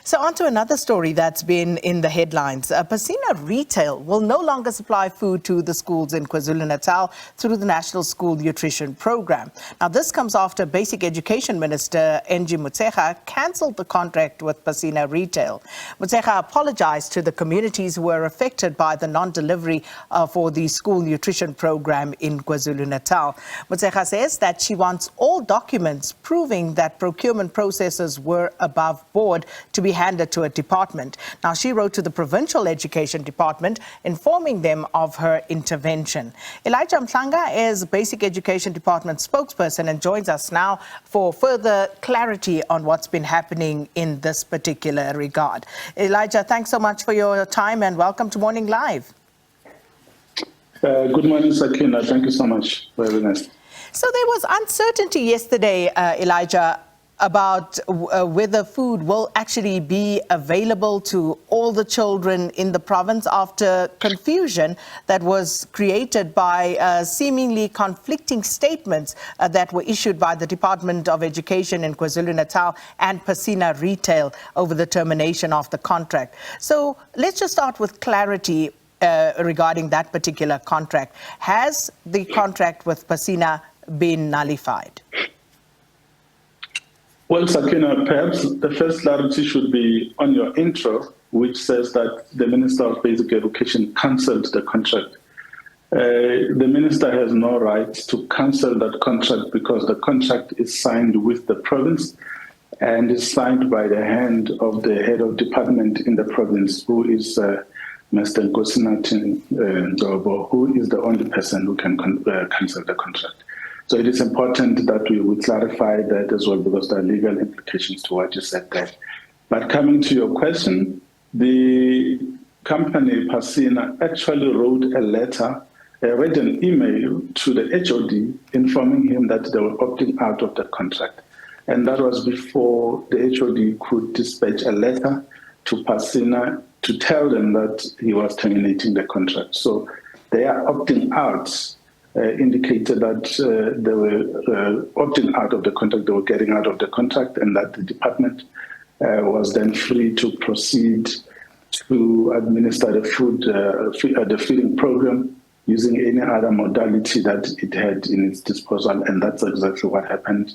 So on to another story that's been in the headlines. Pacina Retail will no longer supply food to the schools in KwaZulu-Natal through the National School Nutrition Program. Now, this comes after Basic Education Minister Angie Motshekga cancelled the contract with Pacina Retail. Motshekga apologised to the communities who were affected by the non-delivery for the school nutrition program in KwaZulu-Natal. Motshekga says that she wants all documents proving that procurement processes were above board to be handed to a department. Now, she wrote to the Provincial Education Department informing them of her intervention. Elijah Mhlanga is Basic Education Department spokesperson and joins us now for further clarity on what's been happening in this particular regard. Elijah, thanks so much for your time and welcome to Morning Live. Good morning, Sakina. Thank you so much for having us. So there was uncertainty yesterday, Elijah, about whether food will actually be available to all the children in the province after confusion that was created by seemingly conflicting statements that were issued by the Department of Education in KwaZulu-Natal and Pacina Retail over the termination of the contract. So let's just start with clarity regarding that particular contract. Has the contract with Pacina been nullified? Well, Sakina, perhaps the first clarity should be on your intro, which says that the Minister of Basic Education cancelled the contract. The Minister has no right to cancel that contract because the contract is signed with the province and is signed by the hand of the head of department in the province, who is Mr. Nkosinathi, who is the only person who can cancel the contract. So it is important that we would clarify that as well, because there are legal implications to what you said there. But coming to your question, the company Pacina actually wrote a letter, read an email to the HOD informing him that they were opting out of the contract. And that was before the HOD could dispatch a letter to Pacina to tell them that he was terminating the contract. So they are opting out. Indicated that they were opting out of the contract, they were getting out of the contract, and that the department was then free to proceed to administer the food, the feeding program using any other modality that it had in its disposal, and that's exactly what happened.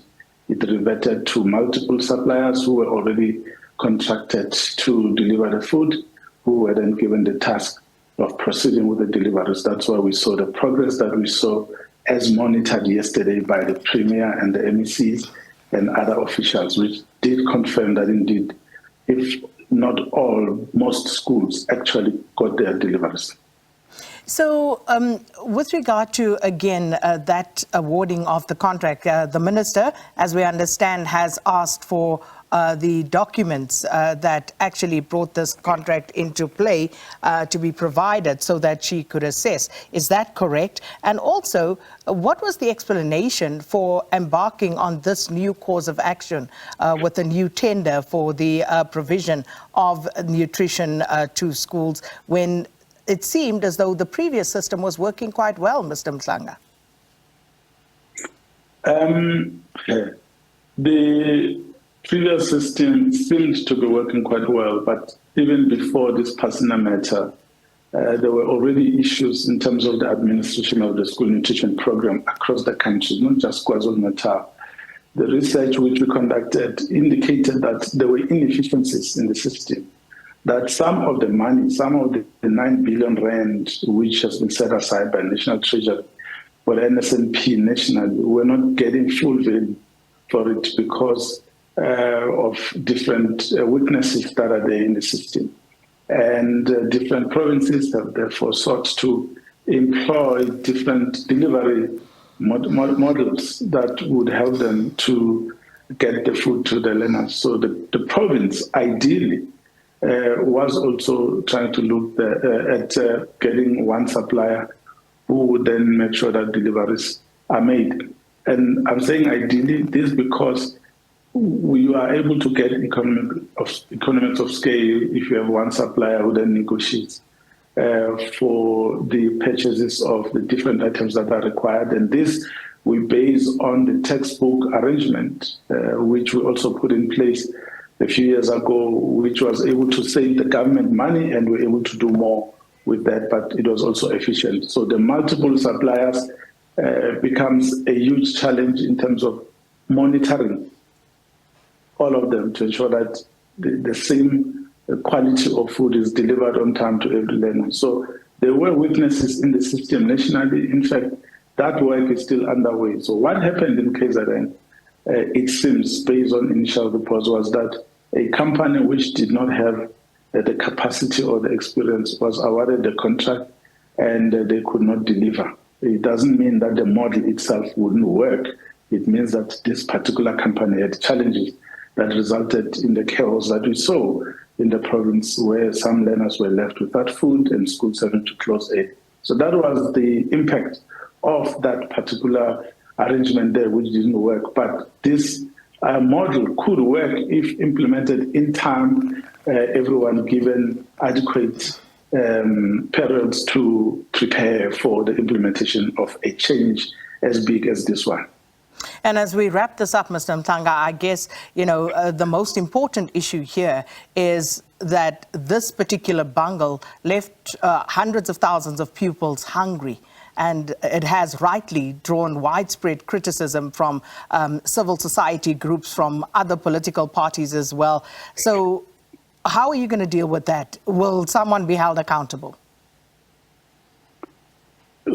It reverted to multiple suppliers who were already contracted to deliver the food, who were then given the task of proceeding with the deliveries. That's why we saw the progress that we saw as monitored yesterday by the Premier and the MECs and other officials, which did confirm that indeed, if not all, most schools actually got their deliveries. So with regard to, again, that awarding of the contract, the Minister, as we understand, has asked for the documents that actually brought this contract into play to be provided so that she could assess. Is that correct? And also, what was the explanation for embarking on this new course of action with a new tender for the provision of nutrition to schools when it seemed as though the previous system was working quite well, Mr. Mhlanga? The previous system seemed to be working quite well, but even before this Pacina matter, there were already issues in terms of the administration of the school nutrition program across the country, not just KwaZulu-Natal. The research which we conducted indicated that there were inefficiencies in the system, that some of the money, some of the 9 billion rand, which has been set aside by National Treasury for NSNP nationally, were not getting full value for it because of different weaknesses that are there in the system. And different provinces have therefore sought to employ different delivery models that would help them to get the food to the learners. So the province ideally was also trying to look at getting one supplier who would then make sure that deliveries are made. And I'm saying ideally this because we are able to get economics of scale if you have one supplier who then negotiates for the purchases of the different items that are required. And this we base on the textbook arrangement, which we also put in place a few years ago, which was able to save the government money and were able to do more with that, but it was also efficient. So the multiple suppliers becomes a huge challenge in terms of monitoring all of them to ensure that the same quality of food is delivered on time to every learner. So there were weaknesses in the system nationally. In fact, that work is still underway. So what happened in KZN, it seems, based on initial reports, was that a company which did not have the capacity or the experience was awarded the contract and they could not deliver. It doesn't mean that the model itself wouldn't work. It means that this particular company had challenges that resulted in the chaos that we saw in the province, where some learners were left without food and schools having to close it. So that was the impact of that particular arrangement there, which didn't work. But this model could work if implemented in time, everyone given adequate periods to prepare for the implementation of a change as big as this one. And as we wrap this up, Mr. Mhlanga, I guess, the most important issue here is that this particular bungle left hundreds of thousands of pupils hungry. And it has rightly drawn widespread criticism from civil society groups, from other political parties as well. So how are you going to deal with that? Will someone be held accountable?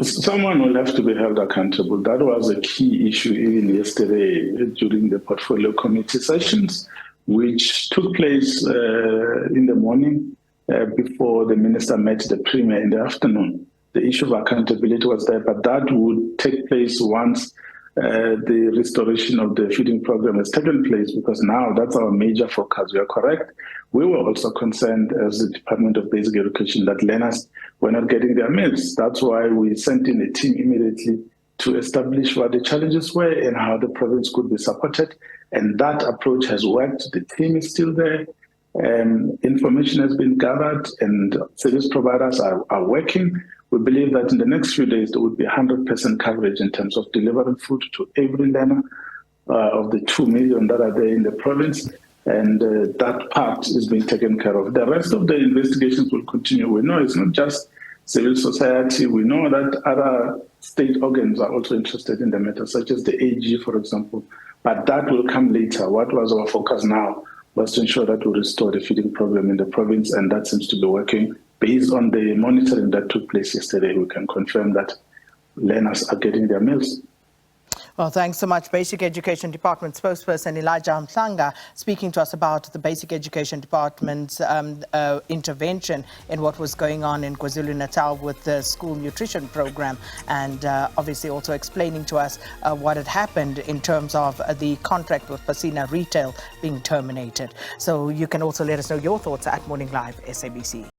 Someone will have to be held accountable. That was a key issue even yesterday during the portfolio committee sessions, which took place in the morning before the minister met the premier in the afternoon. The issue of accountability was there, but that would take place once the restoration of the feeding program has taken place, because now that's our major focus. You are correct. We were also concerned as the Department of Basic Education that learners were not getting their meals. That's why we sent in a team immediately to establish what the challenges were and how the province could be supported. And that approach has worked. The team is still there. Information has been gathered and service providers are working. We believe that in the next few days, there would be 100% coverage in terms of delivering food to every learner of the 2 million that are there in the province. And that part is being taken care of. The rest of the investigations will continue. We know it's not just civil society. We know that other state organs are also interested in the matter, such as the AG, for example. But that will come later. What was our focus now was to ensure that we restore the feeding program in the province, and that seems to be working. Based on the monitoring that took place yesterday, we can confirm that learners are getting their meals. Well, thanks so much. Basic Education Department spokesperson Elijah Mhlanga speaking to us about the Basic Education Department's intervention in what was going on in KwaZulu-Natal with the school nutrition program, and obviously also explaining to us what had happened in terms of the contract with Pacina Retail being terminated. So you can also let us know your thoughts at Morning Live SABC.